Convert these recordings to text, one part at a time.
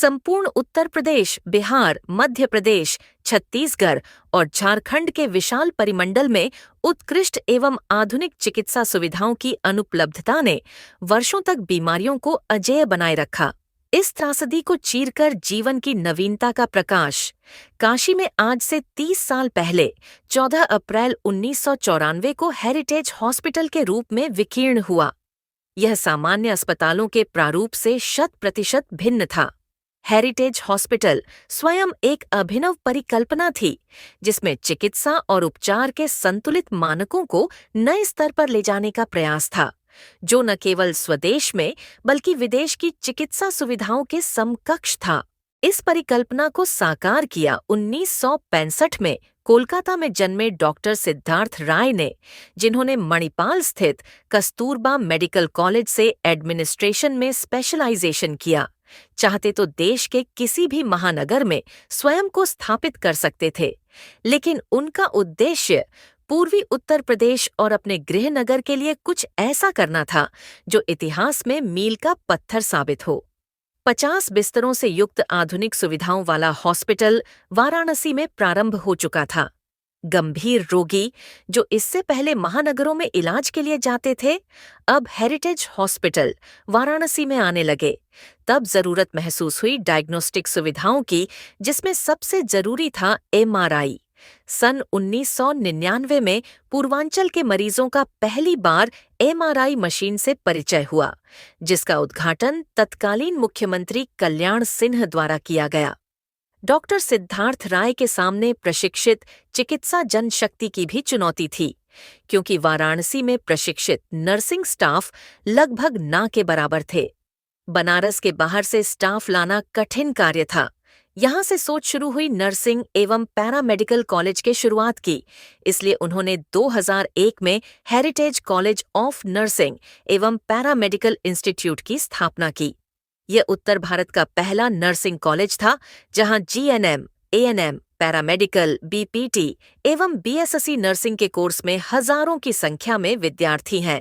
संपूर्ण उत्तर प्रदेश, बिहार, मध्य प्रदेश, छत्तीसगढ़ और झारखंड के विशाल परिमंडल में उत्कृष्ट एवं आधुनिक चिकित्सा सुविधाओं की अनुपलब्धता ने वर्षों तक बीमारियों को अजेय बनाए रखा। इस त्रासदी को चीरकर जीवन की नवीनता का प्रकाश। काशी में आज से 30 साल पहले 14 अप्रैल 1994 को हेरिटेज हॉस्पिटल के रूप में विकीर्ण हुआ। यह सामान्य अस्पतालों के प्रारूप से 100% भिन्न था। हेरिटेज हॉस्पिटल स्वयं एक अभिनव परिकल्पना थी, जिसमें चिकित्सा और उपचार के संतुलित मानकों को नए स्तर पर ले जाने का प्रयास था, जो न केवल स्वदेश में बल्कि विदेश की चिकित्सा सुविधाओं के समकक्ष था। इस परिकल्पना को साकार किया 1965 में कोलकाता में जन्मे डॉक्टर सिद्धार्थ राय ने, जिन्होंने मणिपाल स्थित कस्तूरबा मेडिकल कॉलेज से एडमिनिस्ट्रेशन में स्पेशलाइजेशन किया। चाहते तो देश के किसी भी महानगर में स्वयं को स्थापित कर सकते थे, लेकिन उनका उद्देश्य पूर्वी उत्तर प्रदेश और अपने गृहनगर के लिए कुछ ऐसा करना था जो इतिहास में मील का पत्थर साबित हो। 50 बिस्तरों से युक्त आधुनिक सुविधाओं वाला हॉस्पिटल वाराणसी में प्रारंभ हो चुका था। गंभीर रोगी जो इससे पहले महानगरों में इलाज के लिए जाते थे, अब हेरिटेज हॉस्पिटल वाराणसी में आने लगे। तब जरूरत महसूस हुई डायग्नोस्टिक सुविधाओं की, जिसमें सबसे जरूरी था MRI। सन 1999 में पूर्वांचल के मरीजों का पहली बार MRI मशीन से परिचय हुआ, जिसका उद्घाटन तत्कालीन मुख्यमंत्री कल्याण सिंह द्वारा किया गया। डॉक्टर सिद्धार्थ राय के सामने प्रशिक्षित चिकित्सा जनशक्ति की भी चुनौती थी, क्योंकि वाराणसी में प्रशिक्षित नर्सिंग स्टाफ लगभग ना के बराबर थे। बनारस के बाहर से स्टाफ लाना कठिन कार्य था। यहाँ से सोच शुरू हुई नर्सिंग एवं पैरामेडिकल कॉलेज के शुरुआत की, इसलिए उन्होंने 2001 में हेरिटेज कॉलेज ऑफ नर्सिंग एवं पैरामेडिकल इंस्टीट्यूट की स्थापना की। यह उत्तर भारत का पहला नर्सिंग कॉलेज था, जहां GNM, ANM, पैरामेडिकल, BPT एवं BSSC नर्सिंग के कोर्स में हजारों की संख्या में विद्यार्थी हैं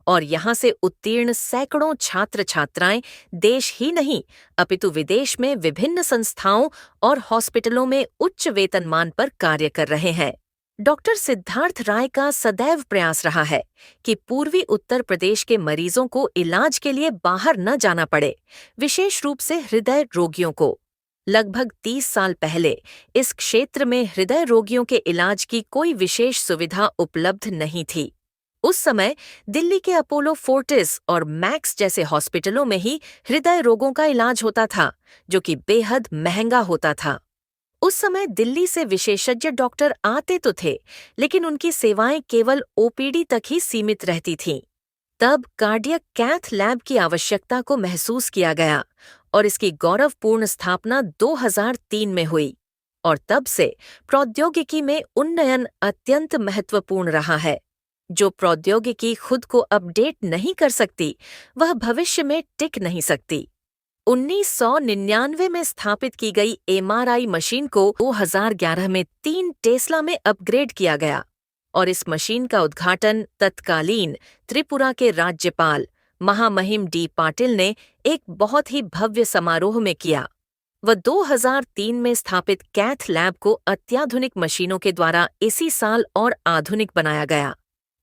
और यहां से उत्तीर्ण सैकड़ों छात्र छात्राएं देश ही नहीं अपितु विदेश में विभिन्न संस्थाओं और हॉस्पिटलों में उच्च वेतनमान पर कार्य कर रहे हैं। डॉक्टर सिद्धार्थ राय का सदैव प्रयास रहा है कि पूर्वी उत्तर प्रदेश के मरीजों को इलाज के लिए बाहर न जाना पड़े, विशेष रूप से हृदय रोगियों को। लगभग 30 साल पहले इस क्षेत्र में हृदय रोगियों के इलाज की कोई विशेष सुविधा उपलब्ध नहीं थी। उस समय दिल्ली के अपोलो फोर्टिस और मैक्स जैसे हॉस्पिटलों में ही हृदय रोगों का इलाज होता था, जो कि बेहद महंगा होता था। उस समय दिल्ली से विशेषज्ञ डॉक्टर आते तो थे, लेकिन उनकी सेवाएं केवल OPD तक ही सीमित रहती थीं। तब कार्डियक कैथ लैब की आवश्यकता को महसूस किया गया और इसकी गौरवपूर्ण स्थापना 2003 में हुई, और तब से प्रौद्योगिकी में उन्नयन अत्यंत महत्वपूर्ण रहा है। जो प्रौद्योगिकी खुद को अपडेट नहीं कर सकती, वह भविष्य में टिक नहीं सकती। 1999 में स्थापित की गई MRI मशीन को 2011 में 3 टेस्ला में अपग्रेड किया गया और इस मशीन का उद्घाटन तत्कालीन त्रिपुरा के राज्यपाल महामहिम D पाटिल ने एक बहुत ही भव्य समारोह में किया। वह 2003 में स्थापित कैथ लैब को अत्याधुनिक मशीनों के द्वारा इसी साल और आधुनिक बनाया गया।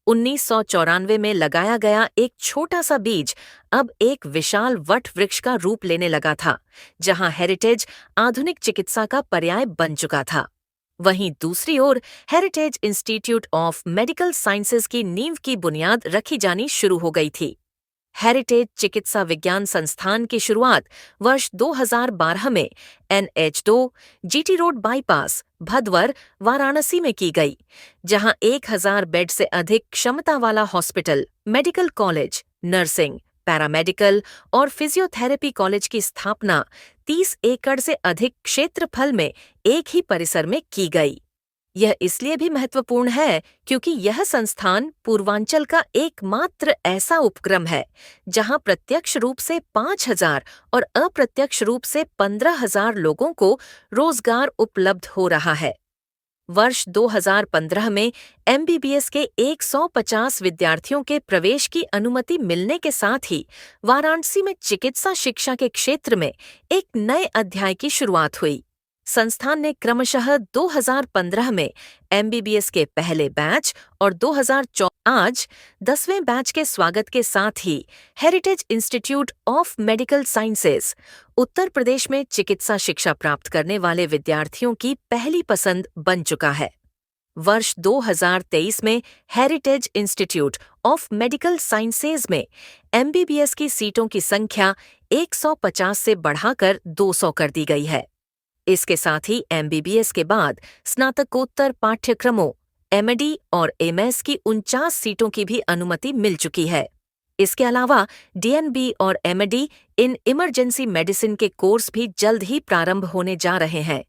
1994 में लगाया गया एक छोटा सा बीज अब एक विशाल वट वृक्ष का रूप लेने लगा था, जहां हेरिटेज आधुनिक चिकित्सा का पर्याय बन चुका था। वहीं दूसरी ओर Heritage Institute of Medical Sciences की नींव की बुनियाद रखी जानी शुरू हो गई थी। हेरिटेज चिकित्सा विज्ञान संस्थान की शुरुआत वर्ष 2012 में NH2 GT road bypass Bhadwar Varanasi में की गई, जहां 1000 बेड से अधिक क्षमता वाला hospital, medical college, nursing, paramedical और फिजियोथेरेपी कॉलेज की स्थापना 30 एकड़ से अधिक क्षेत्रफल में एक ही परिसर में की गई। यह इसलिए भी महत्वपूर्ण है क्योंकि यह संस्थान पूर्वांचल का एकमात्र ऐसा उपक्रम है जहां प्रत्यक्ष रूप से 5000 और अप्रत्यक्ष रूप से 15000 लोगों को रोजगार उपलब्ध हो रहा है। वर्ष 2015 में एमबीबीएस के 150 विद्यार्थियों के प्रवेश की अनुमति मिलने के साथ ही वाराणसी में चिकित्सा शिक्षा के क्षेत्र में एक नए अध्याय की शुरुआत हुई। संस्थान ने क्रमशः 2015 में एमबीबीएस के पहले बैच और 2014 आज 10वें बैच के स्वागत के साथ ही Heritage Institute of Medical Sciences Uttar Pradesh में चिकित्सा शिक्षा प्राप्त करने वाले विद्यार्थियों की पहली पसंद बन चुका है। वर्ष 2023 में Heritage Institute of Medical sciences में एमबीबीएस की सीटों की संख्या 150 से बढ़ाकर 200 कर दी गई है। इसके साथ ही एमबीबीएस के बाद स्नातकोत्तर पाठ्यक्रमों एमडी और एमएस की 49 सीटों की भी अनुमति मिल चुकी है। इसके अलावा डीएनबी और एमडी इन इमरजेंसी मेडिसिन के कोर्स भी जल्द ही प्रारंभ होने जा रहे हैं।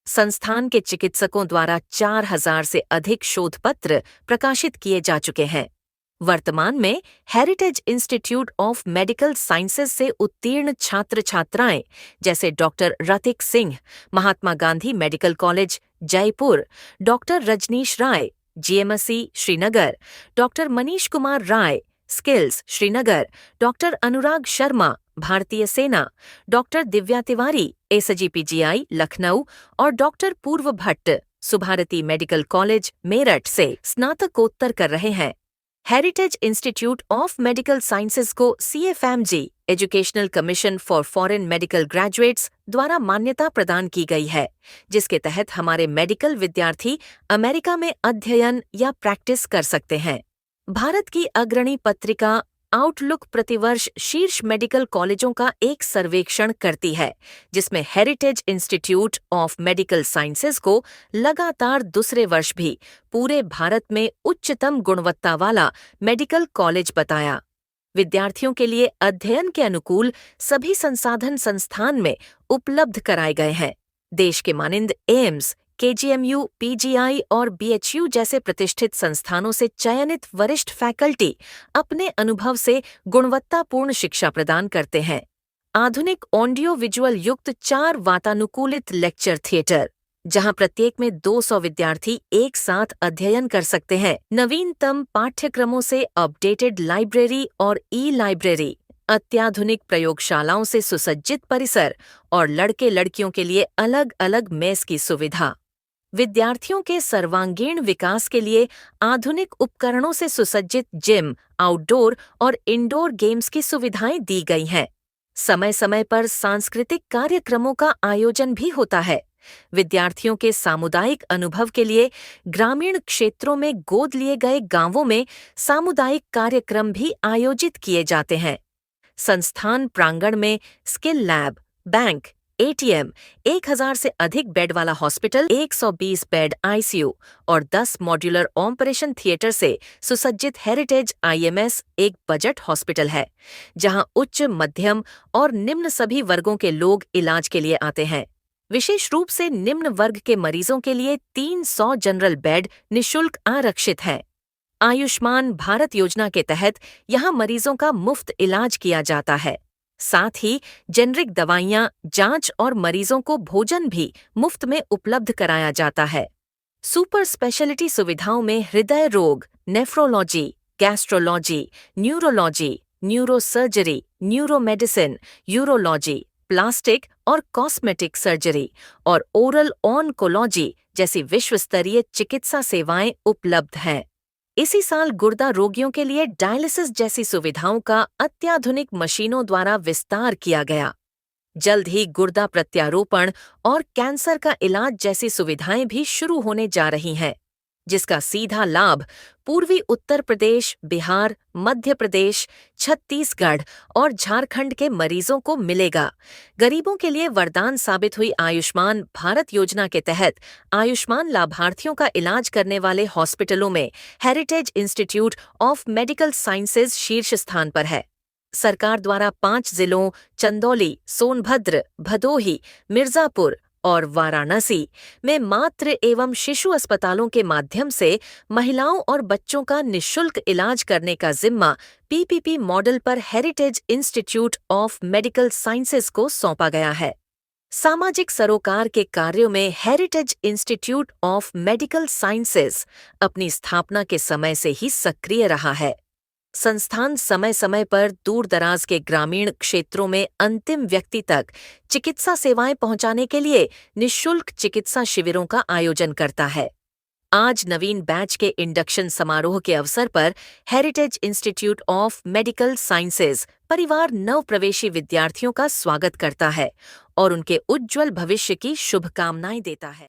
संस्थान के चिकित्सकों द्वारा 4000 से अधिक शोध पत्र प्रकाशित किए जा चुके हैं। वर्तमान में Heritage Institute of Medical Sciences से उत्तीर्ण छात्र छात्राएं जैसे doctor Ratik Singh, Mahatma Gandhi Medical College Jaipur, doctor Rajneesh Rai, GMC Srinagar, doctor Manish Kumar Rai, SKIMS Srinagar, doctor Anurag Sharma, भारतीय सेना, डॉक्टर दिव्या तिवारी, एसजीपीजीआई लखनऊ और doctor Purva Bhatt, Subharti Medical College Meerut से स्नातकोत्तर कर रहे हैं। Heritage Institute of Medical Sciences को CFMG Educational Commission for Foreign Medical Graduates द्वारा मान्यता प्रदान की गई है, जिसके तहत हमारे मेडिकल विद्यार्थी अमेरिका में अध्ययन या प्रैक्टिस कर सकते हैं। भारत की अग्रणी पत्रिका आउटलुक प्रतिवर्ष शीर्ष मेडिकल कॉलेजों का एक सर्वेक्षण करती है, जिसमें heritage Institute of Medical Sciences को लगातार दूसरे वर्ष भी पूरे भारत में उच्चतम गुणवत्ता वाला मेडिकल कॉलेज बताया। विद्यार्थियों के लिए अध्ययन के अनुकूल सभी संसाधन संस्थान में उपलब्ध कराए गए हैं। देश के मानिंद एम्स, KGMU, PGI और BHU जैसे प्रतिष्ठित संस्थानों से चयनित वरिष्ठ फैकल्टी अपने अनुभव से गुणवत्तापूर्ण शिक्षा प्रदान करते हैं। आधुनिक ऑडियो विजुअल युक्त 4 वातानुकूलित लेक्चर थिएटर, जहां प्रत्येक में 200 विद्यार्थी एक साथ अध्ययन कर सकते हैं। नवीनतम पाठ्यक्रमों से अपडेटेड लाइब्रेरी और ई-लाइब्रेरी, अत्याधुनिक प्रयोगशालाओं से सुसज्जित परिसर और लड़के-लड़कियों के लिए अलग-अलग मेस की सुविधा। विद्यार्थियों के सर्वांगीण विकास के लिए आधुनिक उपकरणों से सुसज्जित जिम, आउटडोर और इंडोर गेम्स की सुविधाएं दी गई हैं। समय समय पर सांस्कृतिक कार्यक्रमों का आयोजन भी होता है। विद्यार्थियों के सामुदायिक अनुभव के लिए ग्रामीण क्षेत्रों में गोद लिए गए गांवों में सामुदायिक कार्यक्रम भी आयोजित किए जाते हैं। संस्थान प्रांगण में स्किल लैब, बैंक, ATM, 1000 से अधिक बेड वाला हॉस्पिटल, 120 बेड ICU और 10 मॉड्यूलर ऑपरेशन थिएटर से सुसज्जित हेरिटेज IMS एक बजट हॉस्पिटल है, जहां उच्च, मध्यम और निम्न सभी वर्गों के लोग इलाज के लिए आते हैं। विशेष रूप से निम्न वर्ग के मरीजों के लिए 300 जनरल बेड निःशुल्क आरक्षित हैं। आयुष्मान भारत योजना के तहत यहां मरीजों का मुफ्त इलाज किया जाता है। साथ ही जेनरिक दवाइयां, जांच और मरीजों को भोजन भी मुफ्त में उपलब्ध कराया जाता है। सुपर स्पेशलिटी सुविधाओं में हृदय रोग, nephrology, gastrology, neurology, neurosurgery, neuromedicine, urology, plastic और कॉस्मेटिक सर्जरी और ओरल ऑन्कोलॉजी जैसी विश्वस्तरीय चिकित्सा सेवाएं उपलब्ध हैं। इसी साल गुर्दा रोगियों के लिए डायलिसिस जैसी सुविधाओं का अत्याधुनिक मशीनों द्वारा विस्तार किया गया। जल्द ही गुर्दा प्रत्यारोपण और कैंसर का इलाज जैसी सुविधाएं भी शुरू होने जा रही हैं, जिसका सीधा लाभ पूर्वी उत्तर प्रदेश, बिहार, मध्य प्रदेश, छत्तीसगढ़ और झारखंड के मरीजों को मिलेगा। गरीबों के लिए वरदान साबित हुई आयुष्मान भारत योजना के तहत आयुष्मान लाभार्थियों का इलाज करने वाले हॉस्पिटलों में Heritage Institute of Medical sciences शीर्ष स्थान पर है। सरकार द्वारा 5 जिलों चंदौली, सोनभद्र, भदोही, मिर्जापुर और वाराणसी में मातृ एवं शिशु अस्पतालों के माध्यम से महिलाओं और बच्चों का निःशुल्क इलाज करने का जिम्मा PPP मॉडल पर heritage Institute of Medical Sciences को सौंपा गया है। सामाजिक सरोकार के कार्यों में Heritage Institute of Medical sciences अपनी स्थापना के समय से ही सक्रिय रहा है। संस्थान समय समय पर दूर दराज के ग्रामीण क्षेत्रों में अंतिम व्यक्ति तक चिकित्सा सेवाएं पहुंचाने के लिए निःशुल्क चिकित्सा शिविरों का आयोजन करता है। आज नवीन बैच के इंडक्शन समारोह के अवसर पर heritage Institute of Medical sciences परिवार नवप्रवेशी विद्यार्थियों का स्वागत करता है और उनके उज्जवल भविष्य की शुभकामनाएं देता है।